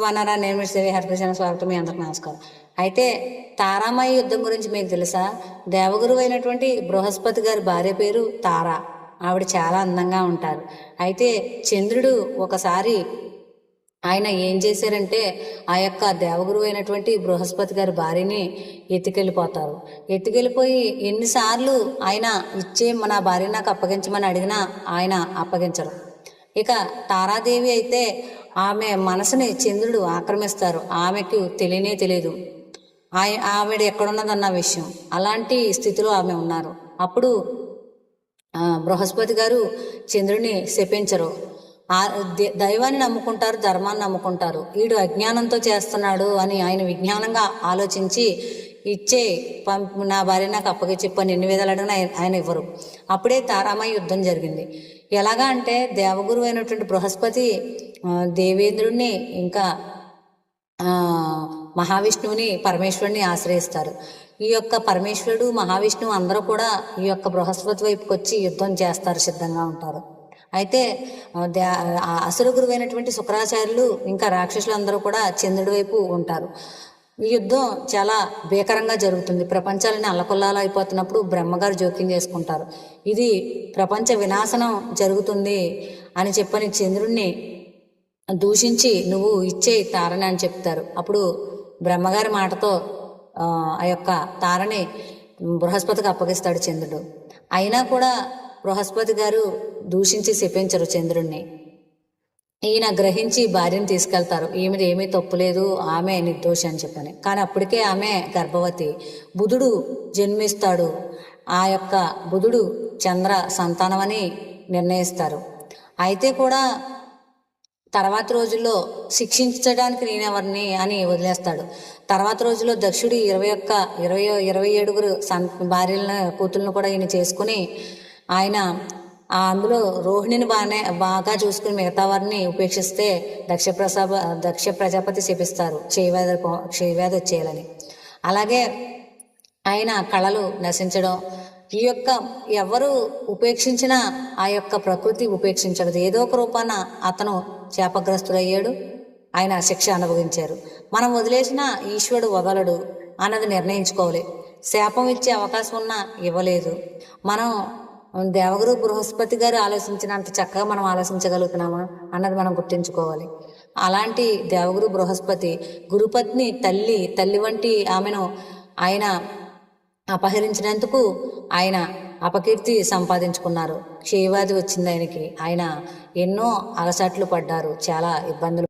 వనరా నేను శ్రీ హరికృష్ణ స్వాగతం. మీ అందరికి నమస్కారం. అయితే తారామాయి యుద్ధం గురించి మీకు తెలుసా? దేవగురువు అయినటువంటి బృహస్పతి గారి భార్య పేరు తార. ఆవిడ చాలా అందంగా ఉంటారు. అయితే చంద్రుడు ఒకసారి ఆయన ఏం చేశారంటే ఆ యొక్క దేవగురువు అయినటువంటి బృహస్పతి గారి భార్యని ఎత్తుకెళ్ళిపోతారు. ఎత్తుకెళ్ళిపోయి ఎన్నిసార్లు ఆయన ఇచ్చే మన భార్య నాకు అప్పగించమని అడిగినా ఆయన అప్పగించరు. ఇక తారాదేవి అయితే ఆమె మనసుని చంద్రుడు ఆక్రమిస్తారు. ఆమెకు తెలియదు ఆవిడ ఎక్కడున్నదన్న విషయం. అలాంటి స్థితిలో ఆమె ఉన్నారు. అప్పుడు బృహస్పతి గారు చంద్రుని శపించరు. దైవాన్ని నమ్ముకుంటారు, ధర్మాన్ని నమ్ముకుంటారు. వీడు అజ్ఞానంతో చేస్తున్నాడు అని ఆయన విజ్ఞానంగా ఆలోచించి ఇచ్చే నా భార్య నాకు అప్పగించిప్పని ఎన్ని విధాలు అడిగినా ఆయన ఇవ్వరు. అప్పుడే తారామాయి యుద్ధం జరిగింది. ఎలాగా అంటే దేవగురు అయినటువంటి బృహస్పతి దేవేంద్రుడిని ఇంకా మహావిష్ణువుని పరమేశ్వరుని ఆశ్రయిస్తారు. ఈ యొక్క పరమేశ్వరుడు మహావిష్ణువు అందరూ కూడా ఈ యొక్క బృహస్పతి వైపుకి వచ్చి యుద్ధం చేస్తారు, సిద్ధంగా ఉంటారు. అయితే అసుర గురువైనటువంటి శుక్రాచార్యులు ఇంకా రాక్షసులందరూ కూడా చంద్రుడి వైపు ఉంటారు. ఈ యుద్ధం చాలా భీకరంగా జరుగుతుంది. ప్రపంచాలని అల్లకొల్లాలు అయిపోతున్నప్పుడు బ్రహ్మగారు జోక్యం చేసుకుంటారు. ఇది ప్రపంచ వినాశనం జరుగుతుంది అని చెప్పని చంద్రుడిని దూషించి నువ్వు ఇచ్చే తారని అని చెప్తారు. అప్పుడు బ్రహ్మగారి మాటతో ఆ యొక్క తారని బృహస్పతికి అప్పగిస్తాడు చంద్రుడు. అయినా కూడా బృహస్పతి గారు దూషించి శపించరు చంద్రుడిని. ఈయన గ్రహించి భార్యను తీసుకెళ్తారు. ఈమెది ఏమీ తప్పులేదు, ఆమె నిర్దోషి అని చెప్పని. కానీ అప్పటికే ఆమె గర్భవతి. బుధుడు జన్మిస్తాడు. ఆ యొక్క బుధుడు చంద్ర సంతానం అని నిర్ణయిస్తారు. అయితే కూడా తర్వాత రోజుల్లో శిక్షించడానికి నేనెవరిని అని వదిలేస్తాడు. తర్వాత రోజుల్లో దక్షుడు 27 భార్యలను కూతుళ్ళను కూడా ఈయన చేసుకుని ఆయన అందులో రోహిణిని బాగా చూసుకుని మిగతా వారిని ఉపేక్షిస్తే దక్ష ప్రజాపతి శపిస్తారు క్షయవ్యాధి వచ్చేయాలని. అలాగే ఆయన కళలు నశించడం, ఈ యొక్క ఎవరు ఉపేక్షించినా ఆ యొక్క ప్రకృతి ఉపేక్షించదు. ఏదో ఒక రూపాన అతను శాపగ్రస్తుడయ్యాడు, ఆయన శిక్ష అనుభవించారు. మనం వదిలేసిన ఈశ్వరుడు వదలడు అన్నది నిర్ణయించుకోవాలి. శాపం ఇచ్చే అవకాశం ఉన్నా ఇవ్వలేదు. మనం దేవగురు బృహస్పతి గారు ఆలోచించినంత చక్కగా మనం ఆలోచించగలుగుతున్నామా అన్నది మనం గుర్తించుకోవాలి. అలాంటి దేవగురు బృహస్పతి గురుపత్ని తల్లి వంటి ఆమెను ఆయన అపహరించినందుకు ఆయన అపకీర్తి సంపాదించుకున్నారు. క్షయవ్యాధి వచ్చింది ఆయనకి. ఆయన ఎన్నో అలసట్లు పడ్డారు, చాలా ఇబ్బందులు